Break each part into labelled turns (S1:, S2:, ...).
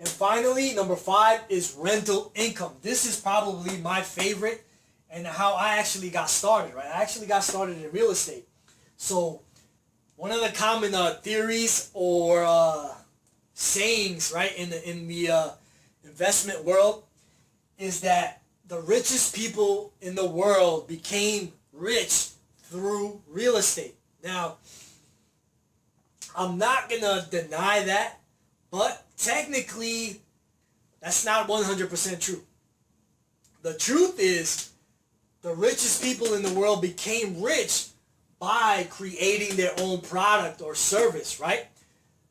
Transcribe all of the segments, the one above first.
S1: And finally, number 5 is rental income. This is probably my favorite and how I actually got started, right? I actually got started in real estate. So one of the common theories or sayings, right, in the investment world is that the richest people in the world became rich through real estate. Now, I'm not going to deny that, but technically, that's not 100% true. The truth is, the richest people in the world became rich by creating their own product or service, right?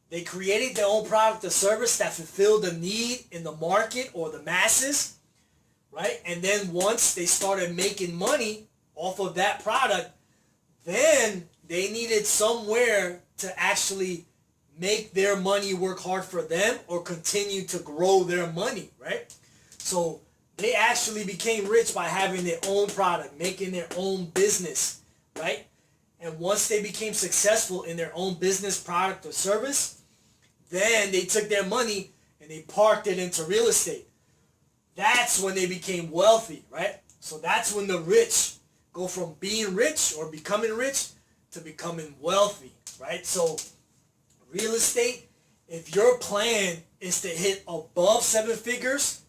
S1: They created their own product or service that fulfilled the need in the market or the masses, right? And then once they started making money off of that product, then they needed somewhere to actually make their money work hard for them or continue to grow their money, right? So they actually became rich by having their own product, making their own business, right? And once they became successful in their own business, product, or service, then they took their money and they parked it into real estate. That's when they became wealthy, right? So that's when the rich go from being rich or becoming rich to becoming wealthy, right? So real estate, if your plan is to hit above 7 figures,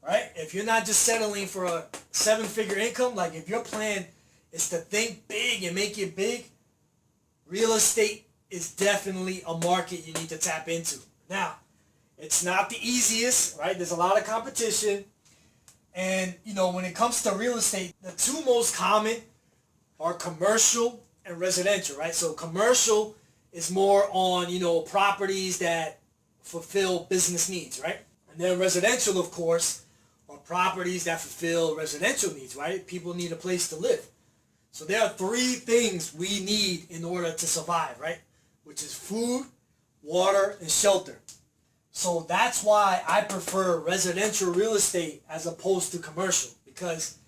S1: right? If you're not just settling for a 7-figure income, like if your plan is to think big and make it big, real estate is definitely a market you need to tap into. Now, it's not the easiest, right? There's a lot of competition. And, you know, when it comes to real estate, the two most common are commercial and residential, right? So commercial is more on, you know, properties that fulfill business needs, right? And then residential, of course, are properties that fulfill residential needs, right? People need a place to live. So there are 3 things we need in order to survive, right? Which is food, water, and shelter. So that's why I prefer residential real estate as opposed to commercial, because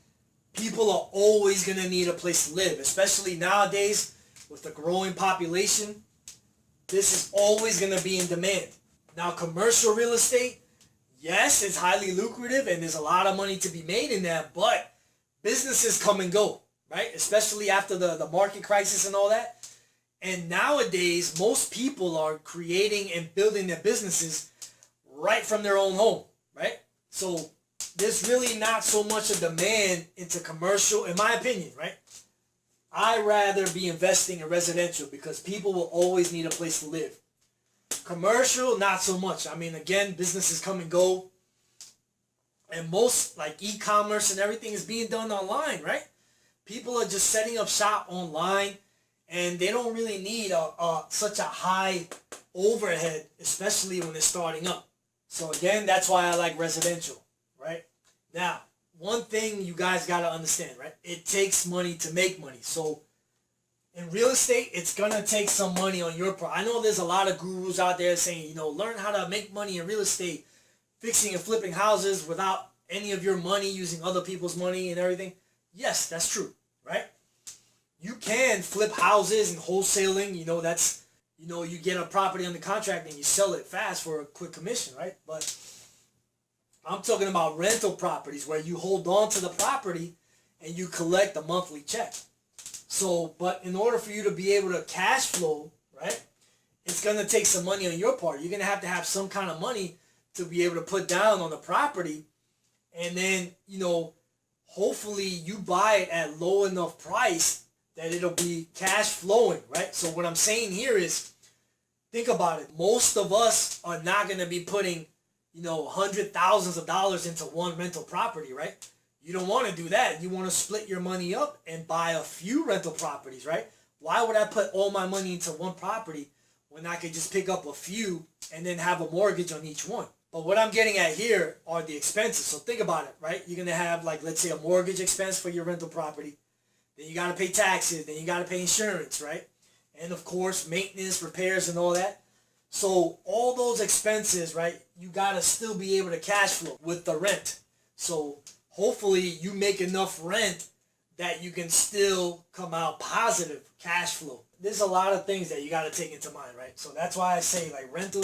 S1: people are always going to need a place to live, especially nowadays with the growing population. This is always going to be in demand. Now, commercial real estate, yes, it's highly lucrative and there's a lot of money to be made in that, but businesses come and go, right? Especially after the market crisis and all that. And nowadays, most people are creating and building their businesses right from their own home, right? So there's really not so much a demand into commercial, in my opinion, right? I'd rather be investing in residential because people will always need a place to live. Commercial, not so much. I mean, again, businesses come and go. And most, like e-commerce and everything is being done online, right? People are just setting up shop online and they don't really need such a high overhead, especially when they're starting up. So again, that's why I like residential, right? Now, one thing you guys got to understand, right? It takes money to make money. So in real estate, it's going to take some money on your part. I know there's a lot of gurus out there saying, you know, learn how to make money in real estate, fixing and flipping houses without any of your money, using other people's money and everything. Yes, that's true, right? You can flip houses and wholesaling, you know, that's, you know, you get a property under contract and you sell it fast for a quick commission, right? But I'm talking about rental properties where you hold on to the property and you collect a monthly check. So, but in order for you to be able to cash flow, right, it's going to take some money on your part. You're going to have some kind of money to be able to put down on the property. And then, you know, hopefully you buy it at low enough price that it'll be cash flowing, right? So what I'm saying here is, think about it. Most of us are not going to be putting, you know, thousands of dollars into one rental property, right? You don't want to do that. You want to split your money up and buy a few rental properties, right? Why would I put all my money into one property when I could just pick up a few and then have a mortgage on each one? But what I'm getting at here are the expenses. So think about it, right? You're going to have, like, let's say a mortgage expense for your rental property. Then you got to pay taxes. Then you got to pay insurance, right? And of course, maintenance, repairs, and all that. So all those expenses, right, you got to still be able to cash flow with the rent. So hopefully you make enough rent that you can still come out positive cash flow. There's a lot of things that you got to take into mind, right? So that's why I say, like, rental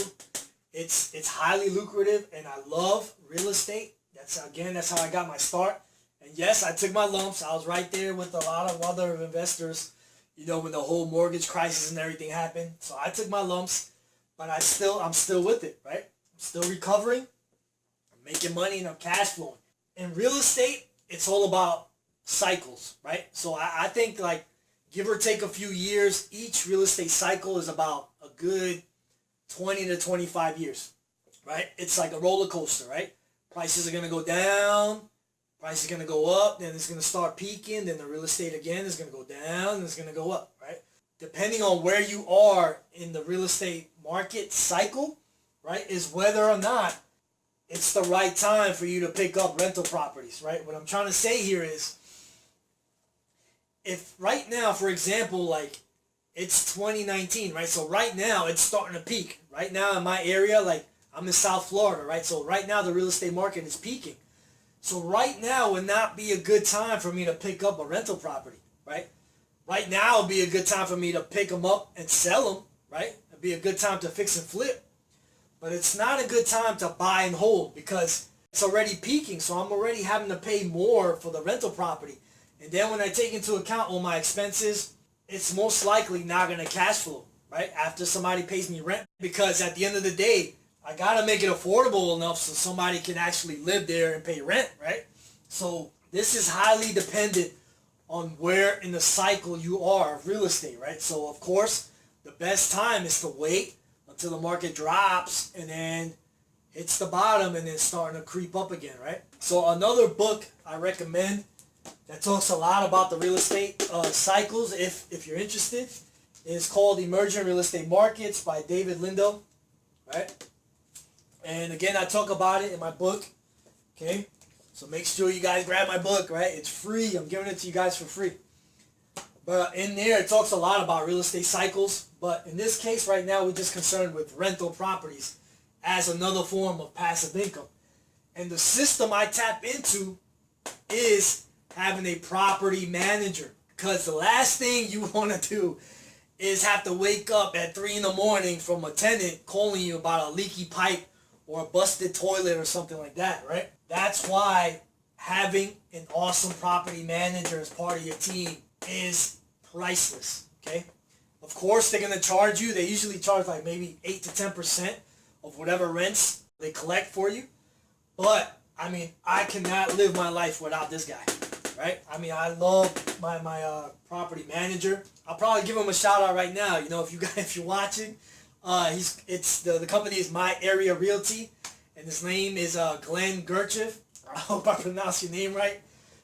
S1: It's highly lucrative, and I love real estate. That's how I got my start. And yes, I took my lumps. I was right there with a lot of other investors, when the whole mortgage crisis and everything happened. So I took my lumps, but I'm still with it, right? I'm still recovering. I'm making money and I'm cash flowing. In real estate, it's all about cycles, right? So I think, like, give or take a few years, each real estate cycle is about a good 20 to 25 years, right? It's like a roller coaster, right? Prices are going to go down, prices are going to go up, then it's going to start peaking, then the real estate again is going to go down, and it's going to go up, right? Depending on where you are in the real estate market cycle, right, is whether or not it's the right time for you to pick up rental properties, right? What I'm trying to say here is, if right now, for example, like, it's 2019, right? So right now it's starting to peak. Right now in my area, like, I'm in South Florida, right? So right now the real estate market is peaking. So right now would not be a good time for me to pick up a rental property, right? Right now would be a good time for me to pick them up and sell them, right? It'd be a good time to fix and flip. But it's not a good time to buy and hold, because it's already peaking. So I'm already having to pay more for the rental property. And then when I take into account all my expenses, it's most likely not going to cash flow, right? After somebody pays me rent. Because at the end of the day, I got to make it affordable enough so somebody can actually live there and pay rent, right? So this is highly dependent on where in the cycle you are of real estate, right? So of course, the best time is to wait until the market drops and then hits the bottom and then starting to creep up again, right? So another book I recommend that talks a lot about the real estate cycles, if you're interested, is called Emerging Real Estate Markets by David Lindell, right? And again, I talk about it in my book, okay? So make sure you guys grab my book, right? It's free. I'm giving it to you guys for free. But in there, it talks a lot about real estate cycles. But in this case right now, we're just concerned with rental properties as another form of passive income. And the system I tap into is having a property manager. Because the last thing you want to do is have to wake up at 3 in the morning from a tenant calling you about a leaky pipe or a busted toilet or something like that, right? That's why having an awesome property manager as part of your team is priceless, okay? Of course, they're going to charge you. They usually charge like maybe 8 to 10% of whatever rents they collect for you. But, I mean, I cannot live my life without this guy, right? I mean, I love my property manager. I'll probably give him a shout out right now. If you're watching, the company is My Area Realty, and his name is Glenn Gerchev. I hope I pronounced your name right,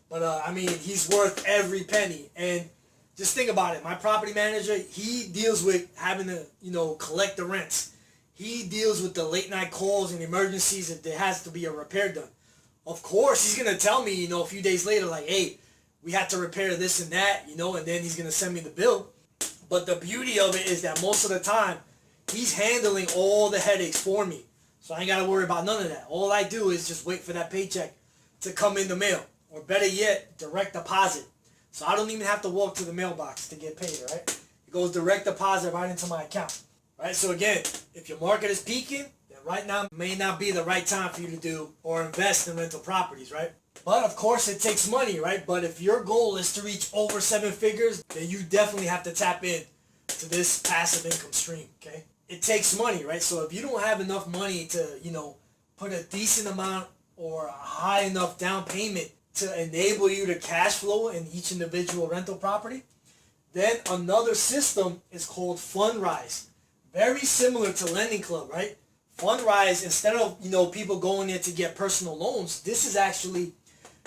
S1: but I mean, he's worth every penny. And just think about it. My property manager, he deals with having to collect the rents. He deals with the late night calls and emergencies if there has to be a repair done. Of course, he's gonna tell me a few days later, like, hey, we had to repair this and that, and then he's gonna send me the bill. But the beauty of it is that most of the time, he's handling all the headaches for me. So I ain't got to worry about none of that. All I do is just wait for that paycheck to come in the mail. Or better yet, direct deposit. So I don't even have to walk to the mailbox to get paid, right? It goes direct deposit right into my account. Right? So again, if your market is peaking, then right now may not be the right time for you to do or invest in rental properties, right? But of course it takes money, right? But if your goal is to reach over 7 figures, then you definitely have to tap in to this passive income stream, okay? It takes money, right? So if you don't have enough money to, put a decent amount or a high enough down payment to enable you to cash flow in each individual rental property, then another system is called Fundrise. Very similar to Lending Club, right? Fundrise, instead of, people going there to get personal loans, this is actually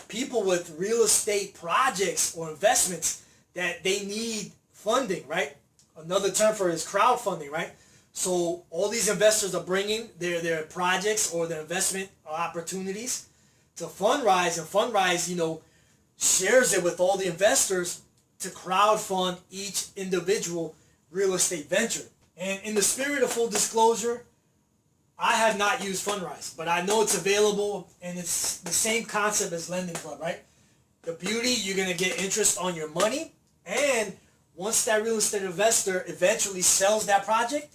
S1: people with real estate projects or investments that they need funding, right? Another term for it is crowdfunding, right? So all these investors are bringing their projects or their investment opportunities to Fundrise, and Fundrise, shares it with all the investors to crowdfund each individual real estate venture. And in the spirit of full disclosure, I have not used Fundrise, but I know it's available, and it's the same concept as Lending Club, right? The beauty, you're going to get interest on your money, and once that real estate investor eventually sells that project,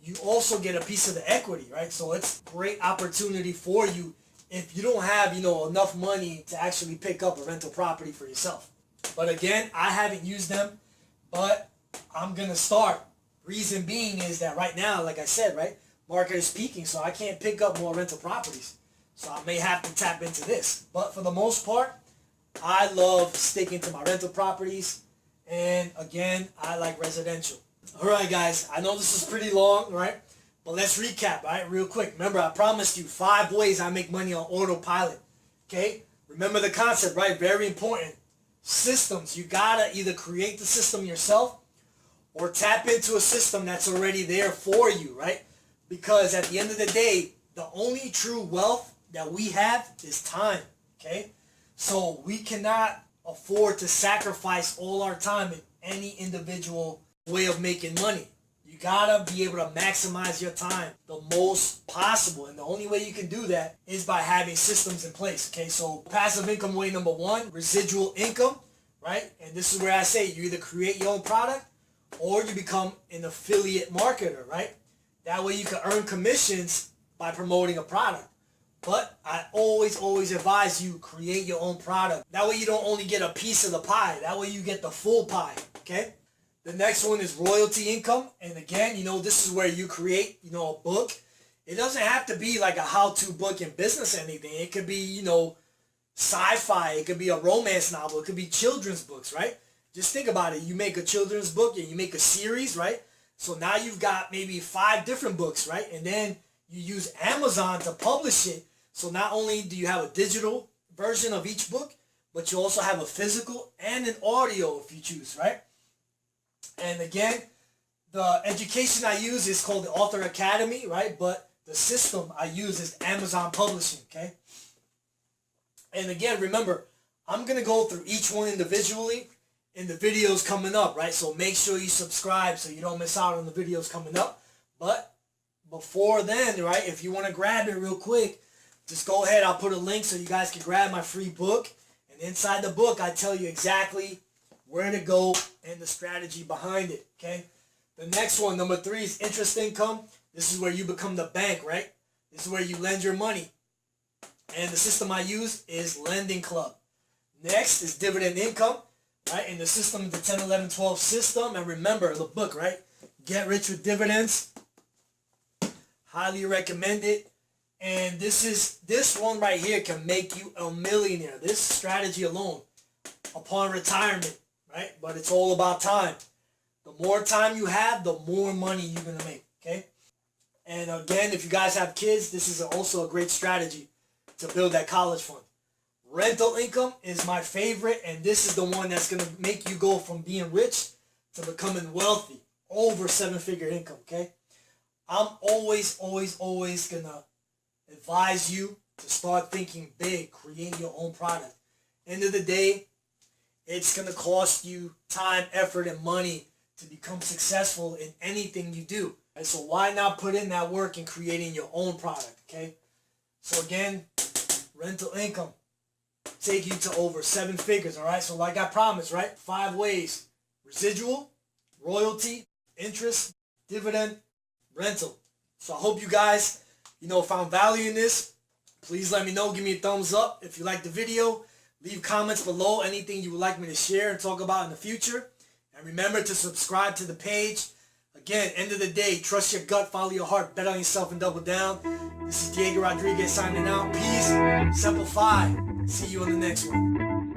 S1: you also get a piece of the equity, right? So it's a great opportunity for you if you don't have, enough money to actually pick up a rental property for yourself. But again, I haven't used them, but I'm going to start. Reason being is that right now, like I said, right, market is peaking, so I can't pick up more rental properties. So I may have to tap into this. But for the most part, I love sticking to my rental properties. And again, I like residential. All right, guys, I know this is pretty long, right? But let's recap, right, real quick. Remember, I promised you 5 ways I make money on autopilot, okay? Remember the concept, right? Very important. Systems. You gotta either create the system yourself or tap into a system that's already there for you, right? Because at the end of the day, the only true wealth that we have is time, okay? So we cannot afford to sacrifice all our time in any individual way of making money. You gotta be able to maximize your time the most possible, and the only way you can do that is by having systems in place. Okay, so passive income way number 1, residual income, right? And this is where I say you either create your own product or you become an affiliate marketer, right? That way you can earn commissions by promoting a product. But I always advise you create your own product. That way you don't only get a piece of the pie. That way you get the full pie, okay? The next one is royalty income. And again, this is where you create, a book. It doesn't have to be like a how-to book in business or anything. It could be, sci-fi. It could be a romance novel. It could be children's books, right? Just think about it. You make a children's book and you make a series, right? So now you've got maybe 5 different books, right? And then you use Amazon to publish it. So not only do you have a digital version of each book, but you also have a physical and an audio if you choose, right? And again, the education I use is called the Author Academy, right? But the system I use is Amazon Publishing, okay? And again, remember, I'm going to go through each one individually in the videos coming up, right? So make sure you subscribe so you don't miss out on the videos coming up. But before then, right, if you want to grab it real quick, just go ahead. I'll put a link so you guys can grab my free book. And inside the book, I tell you exactly where to go and the strategy behind it, okay? The next one, number 3, is interest income. This is where you become the bank, right? This is where you lend your money. And the system I use is Lending Club. Next is dividend income, right? And the system is the 10, 11, 12 system. And remember the book, right? Get Rich with Dividends. Highly recommend it. And this one right here can make you a millionaire. This strategy alone upon retirement, right? But it's all about time. The more time you have, the more money you're going to make, okay? And again, if you guys have kids, this is also a great strategy to build that college fund. Rental income is my favorite, and this is the one that's going to make you go from being rich to becoming wealthy. Over 7-figure income, okay? I'm always going to advise you to start thinking big, creating your own product. End of the day, it's going to cost you time, effort, and money to become successful in anything you do. And so why not put in that work in creating your own product, okay? So again, rental income take you to over 7 figures, all right? So like I promised, right? 5 ways: residual, royalty, interest, dividend, rental. So I hope you guys, found value in this. Please let me know. Give me a thumbs up if you like the video. Leave comments below, anything you would like me to share and talk about in the future. And remember to subscribe to the page. Again, end of the day, trust your gut, follow your heart, bet on yourself, and double down. This is Diego Rodriguez signing out. Peace. Simplify. See you on the next one.